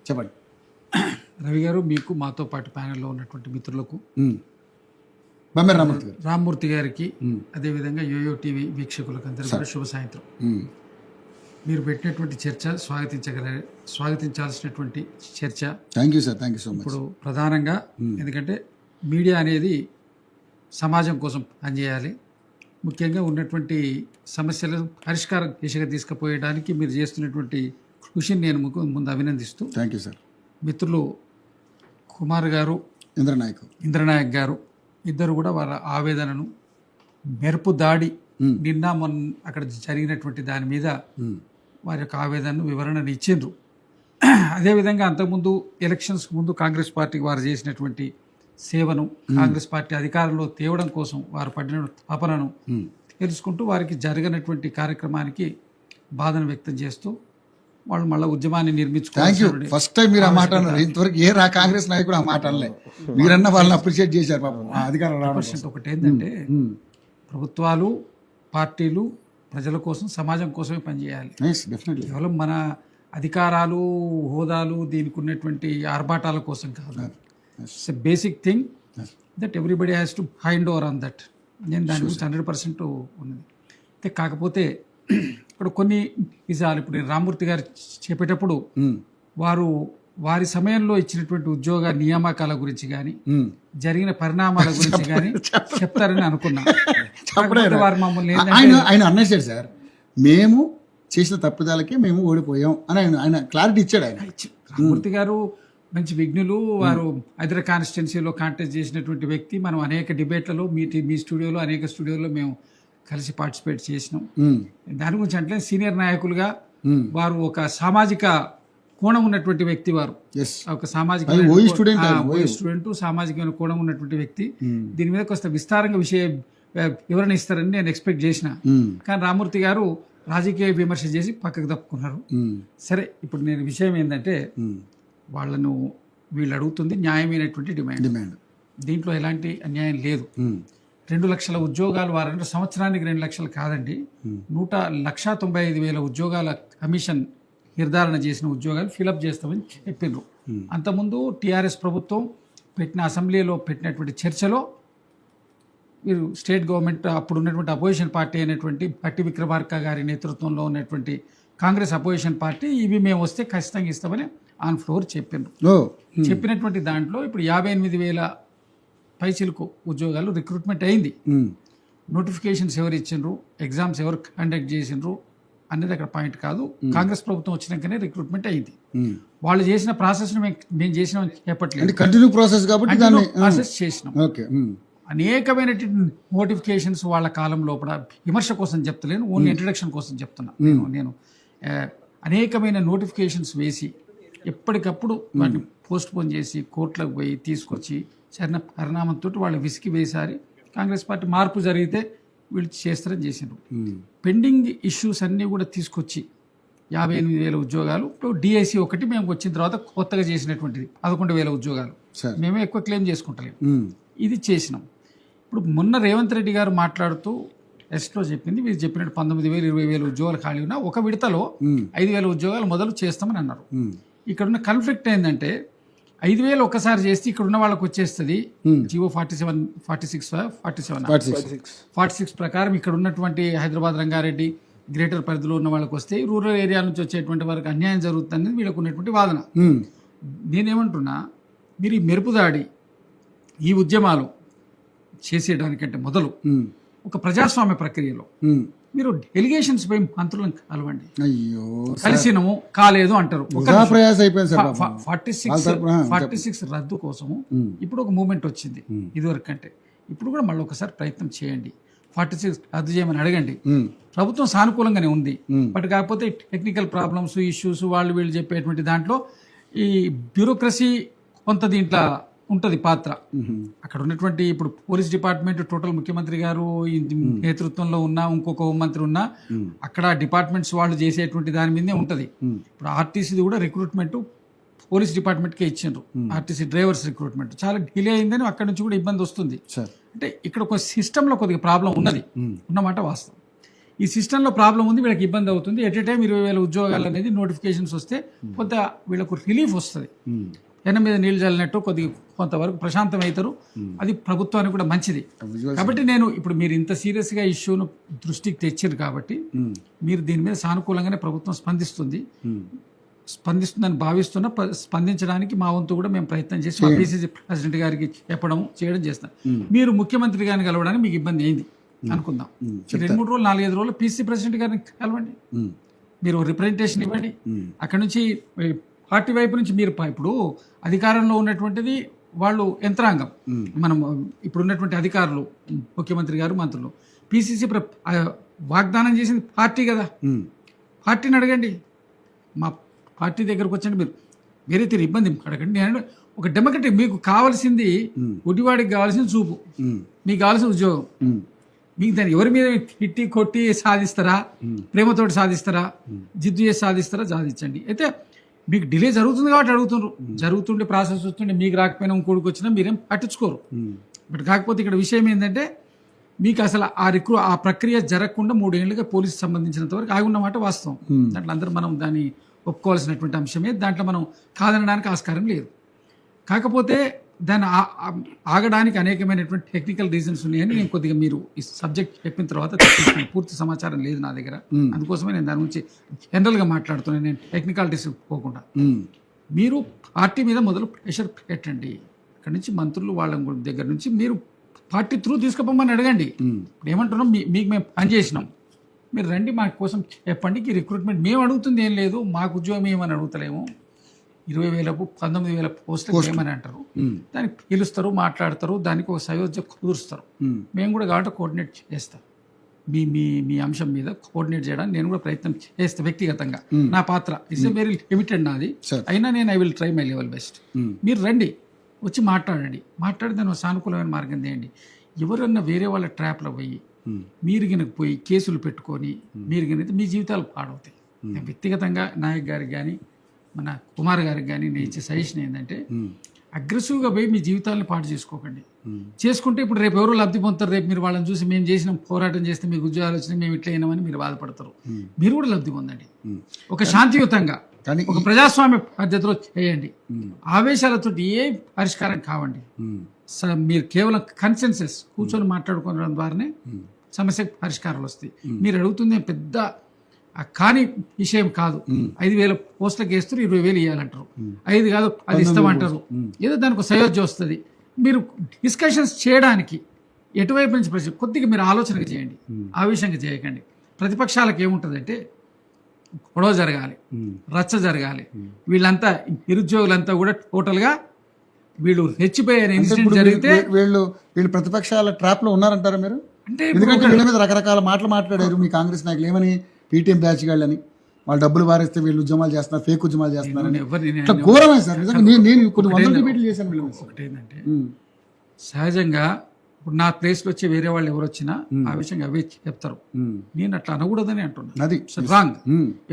చెప్పండి. రవి గారు, మీకు మాతో పాటు ప్యానెల్లో ఉన్నటువంటి మిత్రులకు, బమ్మెర రామూర్తి గారు. రామ్మూర్తి గారికి, అదేవిధంగా యోయో టీవీ వీక్షకులకు అందరికీ కూడా శుభ సాయంత్రం. మీరు పెట్టినటువంటి చర్చ స్వాగతించాల్సినటువంటి చర్చ. Thank you sir, thank you so much. ఇప్పుడు ప్రధానంగా ఎందుకంటే మీడియా అనేది సమాజం కోసం పనిచేయాలి. ముఖ్యంగా ఉన్నటువంటి సమస్యలను పరిష్కారం దిశగా తీసుకుపోయడానికి మీరు చేస్తున్నటువంటి కృషిని నేను ముందు అభినందిస్తూ, థ్యాంక్ యూ సార్. మిత్రులు కుమార్ గారు, ఇంద్రనాయక్ గారు ఇద్దరు కూడా వాళ్ళ ఆవేదనను, మెరుపు దాడి నిన్న మొన్న అక్కడ జరిగినటువంటి దాని మీద వారి యొక్క ఆవేదనను, వివరణను ఇచ్చిండ్రు. అదేవిధంగా అంతకుముందు ఎలక్షన్స్ ముందు కాంగ్రెస్ పార్టీకి వారు చేసినటువంటి సేవను, కాంగ్రెస్ పార్టీ అధికారంలో తేవడం కోసం వారు పడిన తపనను తెలుసుకుంటూ వారికి జరిగినటువంటి కార్యక్రమానికి బాధను వ్యక్తం చేస్తూ వాళ్ళు మళ్ళీ ఉద్యమాన్ని నిర్మించుకోవాలి. ఫస్ట్ టైం మీరు ఆ మాట అన్నారు. ఇంతవరకు ఏ కాంగ్రెస్ నాయకుడు ఆ మాట అనలే. మీరన్నా వాళ్ళని అప్రిషియేట్ చేశారు పాపం. అధికారం రావడం ఒకటి ఏంటంటే, ప్రభుత్వాలు, పార్టీలు ప్రజల కోసం, సమాజం కోసమే పనిచేయాలి. కేవలం మన అధికారాలు, హోదాలు, దీనికి ఉన్నటువంటి ఆర్భాటాల కోసం కాదు. It's a basic thing that everybody has to hind over on that. నేను దాని గురించి 100% ఉన్నది. అయితే కాకపోతే ఇక్కడ కొన్ని నిజాలు, ఇప్పుడు రామ్మూర్తి గారు చెప్పేటప్పుడు వారి సమయంలో ఇచ్చినటువంటి ఉద్యోగ నియామకాల గురించి కానీ, జరిగిన పరిణామాల గురించి కానీ చెప్తారని అనుకున్నా. వారు మమ్మల్ని ఆయన అన్నసాడు సార్, మేము చేసిన తప్పిదాలకే మేము ఓడిపోయాం అని ఆయన క్లారిటీ ఇచ్చాడు. ఆయన రామ్మూర్తి గారు మంచి విఘ్నులు. వారు హైదరాబాద్ కాన్స్టిట్యున్సీలో కాంటెస్ట్ చేసినటువంటి వ్యక్తి. మనం అనేక డిబేట్లలో మీ స్టూడియోలో, అనేక స్టూడియోలో మేము కలిసి పార్టిసిపేట్ చేసినాం. దాని గురించి అంటే సీనియర్ నాయకులుగా వారు ఒక సామాజిక కోణం ఉన్నటువంటి వ్యక్తి. వారు ఒక సామాజిక స్టూడెంట్, సామాజికమైన కోణం ఉన్నటువంటి వ్యక్తి. దీని మీద కొంత విస్తారంగా వివరణ ఇస్తారని నేను ఎక్స్పెక్ట్ చేసిన. కానీ రామ్మూర్తి గారు రాజకీయ విమర్శ చేసి పక్కకు తప్పుకున్నారు. సరే, ఇప్పుడు నేను విషయం ఏంటంటే, వీళ్ళు అడుగుతుంది న్యాయమైనటువంటి డిమాండ్. దీంట్లో ఎలాంటి అన్యాయం లేదు. 2 లక్షల ఉద్యోగాలు వారంటే సంవత్సరానికి 2 లక్షలు కాదండి, 1,95,000 ఉద్యోగాల కమిషన్ నిర్ధారణ చేసిన ఉద్యోగాలు ఫిలప్ చేస్తామని చెప్పిండ్రు. అంతకుముందు టీఆర్ఎస్ ప్రభుత్వం అసెంబ్లీలో పెట్టినటువంటి చర్చలో మీరు స్టేట్ గవర్నమెంట్, అప్పుడు ఉన్నటువంటి అపోజిషన్ పార్టీ అయినటువంటి భట్టి విక్రమార్క గారి నేతృత్వంలో ఉన్నటువంటి కాంగ్రెస్ అపోజిషన్ పార్టీ, ఇవి మేము వస్తే ఖచ్చితంగా ఇస్తామని ఆన్ ఫ్లోర్ చెప్పిండ్రు. చెప్పినటువంటి దాంట్లో ఇప్పుడు 58,000 పైచిలకు ఉద్యోగాలు రిక్రూట్మెంట్ అయింది. నోటిఫికేషన్స్ ఎవరు ఇచ్చిండ్రు, ఎగ్జామ్స్ ఎవరు కండక్ట్ చేసిండ్రు అనేది అక్కడ పాయింట్ కాదు. కాంగ్రెస్ ప్రభుత్వం వచ్చినాకనే రిక్రూట్మెంట్ అయింది. వాళ్ళు చేసిన ప్రాసెస్ మేము చేసినాం చెప్పట్లేదు, కంటిన్యూ ప్రాసెస్ కాబట్టి ప్రాసెస్ చేసినాం. అనేకమైనటువంటి నోటిఫికేషన్స్ వాళ్ళ కాలం లోపల, విమర్శ కోసం చెప్తలేను, ఓన్లీ ఇంట్రడక్షన్ కోసం చెప్తున్నా. నేను అనేకమైన నోటిఫికేషన్స్ వేసి ఎప్పటికప్పుడు వాటిని పోస్ట్ పోన్ చేసి కోర్టులకు పోయి తీసుకొచ్చి సరైన పరిణామంతో వాళ్ళు విసికి వేసారి కాంగ్రెస్ పార్టీ మార్పు జరిగితే వీళ్ళు చేస్తారని చేసినారు. పెండింగ్ ఇష్యూస్ అన్నీ కూడా తీసుకొచ్చి 58,000 ఉద్యోగాలు. ఇప్పుడు డిఐసి ఒకటి మేము వచ్చిన తర్వాత కొత్తగా చేసినటువంటిది 11,000 ఉద్యోగాలు. మేమే ఎక్కువ క్లెయిమ్ చేసుకుంటలేము. ఇది చేసినాం. ఇప్పుడు మొన్న రేవంత్ రెడ్డి గారు మాట్లాడుతూ ఎస్ట్లో చెప్పింది, మీరు చెప్పినట్టు 19,000, 20,000 ఉద్యోగాలు ఖాళీ ఉన్నా ఒక విడతలో 5,000 ఉద్యోగాలు మొదలు చేస్తామని అన్నారు. ఇక్కడున్న కాన్ఫ్లిక్ట్ ఏంటంటే, 5,000 ఒక్కసారి చేస్తే ఇక్కడ ఉన్న వాళ్ళకి వచ్చేస్తుంది జివో 46 ప్రకారం. ఇక్కడ ఉన్నటువంటి హైదరాబాద్, రంగారెడ్డి, గ్రేటర్ పరిధిలో ఉన్న వాళ్ళకి వస్తే, రూరల్ ఏరియా నుంచి వచ్చేటువంటి వారికి అన్యాయం జరుగుతుంది వీళ్ళకు ఉన్నటువంటి వాదన. నేనేమంటున్నా, మీరు ఈ మెరుపు దాడి, ఈ ఉద్యమాలు చేసేయడానికంటే మొదలు ఒక ప్రజాస్వామ్య ప్రక్రియలో మీరు డెలిగేషన్స్ పై మంత్రులను కలవండి. కలిసినము కాలేదు అంటారు. 46 రద్దు కోసము ఇప్పుడు ఒక మూమెంట్ వచ్చింది ఇదివరకు అంటే. ఇప్పుడు కూడా మళ్ళీ ఒకసారి ప్రయత్నం చేయండి, 46 రద్దు చేయమని అడగండి. ప్రభుత్వం సానుకూలంగానే ఉంది. బట్ కాకపోతే టెక్నికల్ ప్రాబ్లమ్స్, ఇష్యూస్, వీళ్ళు చెప్పేటువంటి దాంట్లో ఈ బ్యూరోక్రసీ కొంత దీంట్లో ఉంటుంది పాత్ర. అక్కడ ఉన్నటువంటి ఇప్పుడు పోలీస్ డిపార్ట్మెంట్ టోటల్ ముఖ్యమంత్రి గారు నేతృత్వంలో ఉన్నా, ఇంకొక మంత్రి ఉన్నా, అక్కడ డిపార్ట్మెంట్స్ వాళ్ళు చేసేటువంటి దాని మీదే ఉంటది. ఇప్పుడు ఆర్టీసీ కూడా రిక్రూట్మెంట్ పోలీస్ డిపార్ట్మెంట్కే ఇచ్చిండ్రు. ఆర్టీసీ డ్రైవర్స్ రిక్రూట్మెంట్ చాలా డిలే అయిందని అక్కడ నుంచి కూడా ఇబ్బంది వస్తుంది. అంటే ఇక్కడ ఒక సిస్టంలో కొద్దిగా ప్రాబ్లం ఉన్నది, ఉన్నమాట వాస్తవం. ఈ సిస్టంలో ప్రాబ్లం ఉంది, వీళ్ళకి ఇబ్బంది అవుతుంది, ఎట్ ఏ టైం 20,000 ఉద్యోగాలు అనేది నోటిఫికేషన్స్ వస్తే కొంత వీళ్ళకు రిలీఫ్ వస్తుంది, ఎన్న మీద నీళ్ళు చల్లినట్టు కొద్దిగా కొంతవరకు ప్రశాంతం అవుతారు. అది ప్రభుత్వానికి కూడా మంచిది. కాబట్టి నేను ఇప్పుడు మీరు ఇంత సీరియస్గా ఇష్యూను దృష్టికి తెచ్చారు కాబట్టి మీరు దీని మీద సానుకూలంగానే ప్రభుత్వం స్పందిస్తుందని భావిస్తున్నా. స్పందించడానికి మా వంతు కూడా మేము ప్రయత్నం చేసి మా పిసిసి ప్రెసిడెంట్ గారికి చేయడం చేస్తాం. మీరు ముఖ్యమంత్రి గారిని కలవడానికి మీకు ఇబ్బంది అయింది అనుకుందాం, 2-3 రోజులు 4-5 రోజులు పిసిసి ప్రెసిడెంట్ గారిని కలవండి, మీరు రిప్రజెంటేషన్ ఇవ్వండి. అక్కడ నుంచి పార్టీ వైపు నుంచి మీరు ఇప్పుడు అధికారంలో ఉన్నటువంటిది వాళ్ళు యంత్రాంగం, మనం ఇప్పుడు ఉన్నటువంటి అధికారులు, ముఖ్యమంత్రి గారు, మంత్రులు, పిసిసి వాగ్దానం చేసింది పార్టీ కదా, పార్టీని అడగండి. మా పార్టీ దగ్గరకు వచ్చండి, మీరు వేరే తీరు ఇబ్బంది అడగండి. నేను ఒక డెమోక్రటిక్, మీకు కావాల్సింది గుడివాడికి కావాల్సింది చూపు, మీకు కావాల్సిన ఉద్యోగం. మీకు దాన్ని ఎవరి మీద తిట్టి కొట్టి సాధిస్తారా, ప్రేమతోటి సాధిస్తారా, జిద్దు చేసి సాధిస్తారా, సాధించండి. అయితే మీకు డిలే జరుగుతుంది కాబట్టి అడుగుతున్నారు, జరుగుతుండే ప్రాసెస్ వస్తుండే మీకు రాకపోయినా ఇంకోటికి వచ్చినా మీరేం పట్టించుకోరు. బట్ కాకపోతే ఇక్కడ విషయం ఏంటంటే మీకు అసలు ఆ ప్రక్రియ జరగకుండా 3 ఏళ్లుగా పోలీసు సంబంధించినంత వరకు ఆగున్నమాట వాస్తవం. దాంట్లో అందరూ మనం దాన్ని ఒప్పుకోవాల్సినటువంటి అంశమే, దాంట్లో మనం కాదనడానికి ఆస్కారం లేదు. కాకపోతే దాన్ని ఆగడానికి అనేకమైనటువంటి టెక్నికల్ రీజన్స్ ఉన్నాయని నేను కొద్దిగా మీరు ఈ సబ్జెక్ట్ చెప్పిన తర్వాత పూర్తి సమాచారం లేదు నా దగ్గర, అందుకోసమే నేను దాని గురించి జనరల్గా మాట్లాడుతున్నాను, నేను టెక్నికాలిటీస్ పోకుండా. మీరు పార్టీ మీద మొదలు ప్రెషర్ పెట్టండి, అక్కడి నుంచి మంత్రులు వాళ్ళ దగ్గర నుంచి మీరు పార్టీ త్రూ తీసుకుపోమని అడగండి. ఇప్పుడు ఏమంటున్నాం, మీకు మేము పని చేసినాం, మీరు రండి మా కోసం చెప్పండి, ఈ రిక్రూట్మెంట్ మేము అడుగుతుంది ఏం లేదు, మాకు ఉద్యోగం ఏమని అడుగుతలేము, 20,000 19,000 పోస్టులు ఏమని అంటారు, దానికి పిలుస్తారు, మాట్లాడతారు, దానికి ఒక సయోధ్య కుదురుస్తారు. మేము కూడా కాబట్టి కోఆర్డినేట్ చేస్తాం, మీ అంశం మీద కోఆర్డినేట్ చేయడానికి నేను కూడా ప్రయత్నం చేస్తాను వ్యక్తిగతంగా. నా పాత్ర ఇస్ వెరీ లిమిటెడ్ నాది, అయినా నేను I will try my level best. మీరు రండి, వచ్చి మాట్లాడండి, మాట్లాడి దాని సానుకూలమైన మార్గం చేయండి. ఎవరన్నా వేరే వాళ్ళ ట్రాప్లో పోయి మీరు గినక పోయి కేసులు పెట్టుకొని మీరు గినైతే మీ జీవితాలు పాడవుతాయి. నేను వ్యక్తిగతంగా నాయక్ గారికి కానీ మన కుమార్ గారికి కానీ నేను ఇచ్చే సజెషన్ ఏంటంటే, అగ్రెసివ్గా పోయి మీ జీవితాలను పాటు చేసుకోకండి. చేసుకుంటే ఇప్పుడు రేపు ఎవరో లబ్ధి పొందుతారు, రేపు మీరు వాళ్ళని చూసి మేము చేసిన పోరాటం చేస్తే మీకు ఉద్యోగాలు వచ్చినాయి, మేము ఇట్లా అయినామని మీరు బాధపడతారు. మీరు కూడా లబ్ధి పొందండి, ఒక శాంతియుతంగా ఒక ప్రజాస్వామ్య పద్ధతిలో చేయండి. ఆవేశాలతో ఏ పరిష్కారం కావండి. మీరు కేవలం కన్సెన్సస్ కూర్చొని మాట్లాడుకోవడం ద్వారానే సమస్యకు పరిష్కారాలు వస్తాయి. మీరు అడుగుతుంది పెద్ద కానీ విషయం కాదు, 5,000 పోస్టులకు వేస్తారు, 20,000 ఇవ్వాలంటారు, 5 కాదు అది ఇస్తామంటారు, ఏదో దానికి సయోధ్య వస్తుంది. మీరు డిస్కషన్స్ చేయడానికి ఎటువైపు నుంచి ప్రశ్న కొద్దిగా మీరు ఆలోచనగా చేయండి, ఆవేశంగా చేయకండి. ప్రతిపక్షాలకు ఏముంటుందంటే గొడవ జరగాలి, రచ్చ జరగాలి, వీళ్ళంతా నిరుద్యోగులంతా కూడా టోటల్గా వీళ్ళు రెచ్చిపోయే ఇన్సిడెంట్ జరిగితే వీళ్ళు ప్రతిపక్షాల ట్రాప్ లో ఉన్నారంటారా మీరు? అంటే ఎందుకంటే వీళ్ళ మీద రకరకాల మాటలు మాట్లాడారు మీ కాంగ్రెస్ నాయకులు, ఏమని పీటీఎం బ్యాచ్ గాళ్ళని, వాళ్ళు డబ్బులు వారిస్తే వీళ్ళు ఉద్యమాలు చేస్తున్నారు, ఫేక్ ఉద్యమాలు చేస్తున్నారని. ఘోరమే సార్, నేను కొన్ని వందల డిబేట్లు చేశాను. ఒకటేంటంటే సహజంగా ఇప్పుడు నా ప్లేస్లో వచ్చి వేరే వాళ్ళు ఎవరు వచ్చినా ఆ విషయంగా అవే చెప్తారు, నేను అట్లా అనకూడదని అంటున్నాను. అది రాంగ్,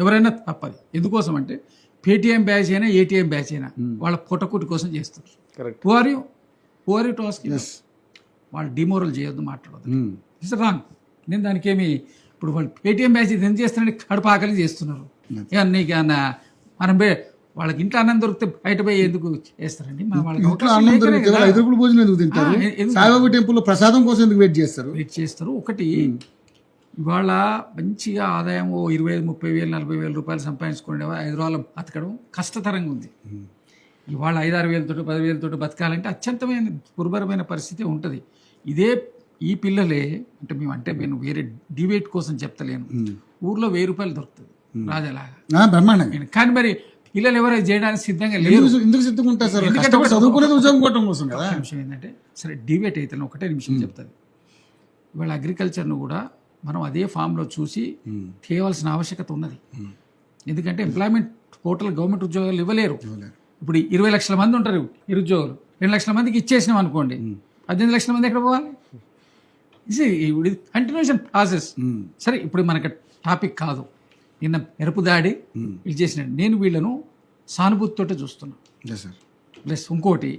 ఎవరైనా తప్పది. ఎందుకోసం అంటే పేటీఎం బ్యాచ్ అయినా ఏటీఎం బ్యాచ్ అయినా వాళ్ళ పొట్టకూటి కోసం చేస్తారు. వాళ్ళు డిమోరల్ చేయొద్దు, మాట్లాడద్దు, ఇట్స్ రాంగ్. నేను దానికి ఏమి ఇప్పుడు వాళ్ళు పేటీఎం బ్యాచ్ ఇది ఎంత చేస్తున్నారని కడుపు ఆకలి చేస్తున్నారు. నీకు మనం వాళ్ళకి ఇంట్లో అన్నం దొరికితే బయట పోయి ఎందుకు చేస్తారండి? ఎదురుపుడు భోజనం ఎందుకు తింటారు? సాయిబాబా టెంపుల్ ప్రసాదం కోసం ఎందుకు వెయిట్ చేస్తారు? ఒకటి ఇవాళ మంచిగా ఆదాయం 25,000, 30,000, 40,000 రూపాయలు సంపాదించుకునే హైదరాబాద్లో బతకడం కష్టతరంగా ఉంది. ఇవాళ 5-6,000 10,000 బతకాలంటే అత్యంతమైన దుర్భరమైన పరిస్థితి ఉంటుంది. ఈ పిల్లలే అంటే నేను వేరే డిబేట్ కోసం చెప్తలేను, ఊర్లో 1,000 రూపాయలు దొరుకుతుంది రాజాలాగా బ్రహ్మాండంగా. కానీ మరి పిల్లలు ఎవరు చేయడానికి సిద్ధంగా లేరు. ఎందుకు సిద్ధంగా ఉంటారు సార్? చదువుకునేది ఉద్యోగం కోసం కదా. నిమిషం ఏంటంటే సరే డిబేట్ అయితే ఒకటే నిమిషం చెప్తుంది. ఇవాళ అగ్రికల్చర్ను కూడా మనం అదే ఫామ్లో చూసి చేయవలసిన ఆవశ్యకత ఉన్నది. ఎందుకంటే ఎంప్లాయ్మెంట్ టోటల్ గవర్నమెంట్ ఉద్యోగాలు ఇవ్వలేరు. ఇప్పుడు 20 లక్షల మంది ఉంటారు నిరుద్యోగులు, 2 లక్షల మందికి ఇచ్చేసినాం అనుకోండి, 18 లక్షల మంది ఎక్కడ పోవాలి? ఇది కంటిన్యూషన్ ప్రాసెస్. సరే ఇప్పుడు మనకి టాపిక్ కాదు, నిన్న మెరుపు దాడి ఇది చేసినట్టు నేను వీళ్ళను సానుభూతితోటే చూస్తున్నాను. ప్లస్ ఇంకోటి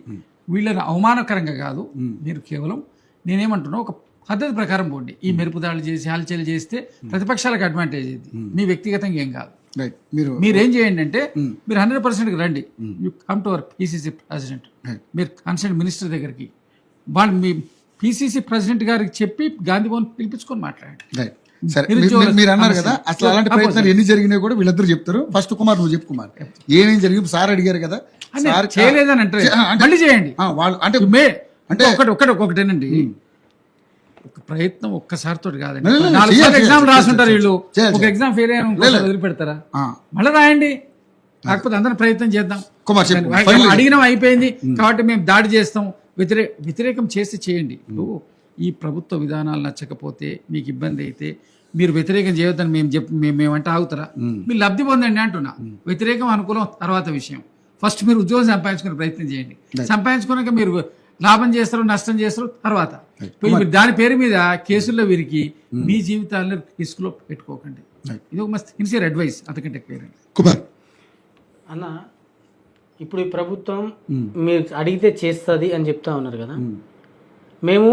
వీళ్ళని అవమానకరంగా కాదు, మీరు కేవలం నేనేమంటున్నా ఒక పద్ధతి ప్రకారం పోండి. ఈ మెరుపుదాడులు చేసి హల్చల్ చేస్తే ప్రతిపక్షాలకు అడ్వాంటేజ్ ఇది, మీ వ్యక్తిగతంగా ఏం కాదు. రైట్. మీరేం చేయండి అంటే మీరు 100% రండి, you come to our PCC president, మీరు కన్సర్న్ మినిస్టర్ దగ్గరికి, వాళ్ళు మీ పిసిసి ప్రెసిడెంట్ గారికి చెప్పి గాంధీ భవన్ పిలిపించుకొని మాట్లాడండి. రైట్. సరే, మీరు అన్నారు కదా అసలు అలాంటి ప్రయత్నాలు ఎన్ని జరిగినాయి కూడా వీళ్ళిద్దరు చెప్తారు. ఫస్ట్ కుమార్ నువ్వు చెప్పు కుమార్, ఏమేం జరిగింది? సార్ అడిగారు కదా, సార్ చేయలేదని అంటే మళ్ళీ చేయండి. వాళ్ళు అంటే అంటే ఒకటేనండి, ఒక ప్రయత్నం ఒక్కసారితో కాదండి. 4 సార్లు ఎగ్జామ్ రాసుంటారు వీళ్ళు, ఒక ఎగ్జామ్ ఫెయిల్ అయ్యాను వదిలిపెడతారా? మళ్ళీ రాయండి, కాకపోతే అందరం ప్రయత్నం చేద్దాం. కుమార్ అడిగినాం అయిపోయింది కాబట్టి మేము దాడి చేస్తాం, వ్యతిరేకం చేసి చేయండి. ఇప్పుడు ఈ ప్రభుత్వ విధానాలు నచ్చకపోతే మీకు ఇబ్బంది అయితే మీరు వ్యతిరేకం చేయొద్దని మేమంటే ఆగుతారా? మీరు లబ్ధి పొందండి అంటున్నా. వ్యతిరేకం అనుకూలం తర్వాత విషయం. ఫస్ట్ మీరు ఉద్యోగం సంపాదించుకునే ప్రయత్నం చేయండి. సంపాదించుకున్నాక మీరు లాభం చేస్తారు నష్టం చేస్తారు తర్వాత. దాని పేరు మీద కేసుల్లో విరికి మీ జీవితాలను రిస్క్లో పెట్టుకోకండి. ఇది ఒక మస్తు సిన్సియర్ అడ్వైస్, అంతకంటే పేరండి. కుమార్ అన్న, ఇప్పుడు ఈ ప్రభుత్వం మీరు అడిగితే చేస్తుంది అని చెప్తా ఉన్నారు కదా, మేము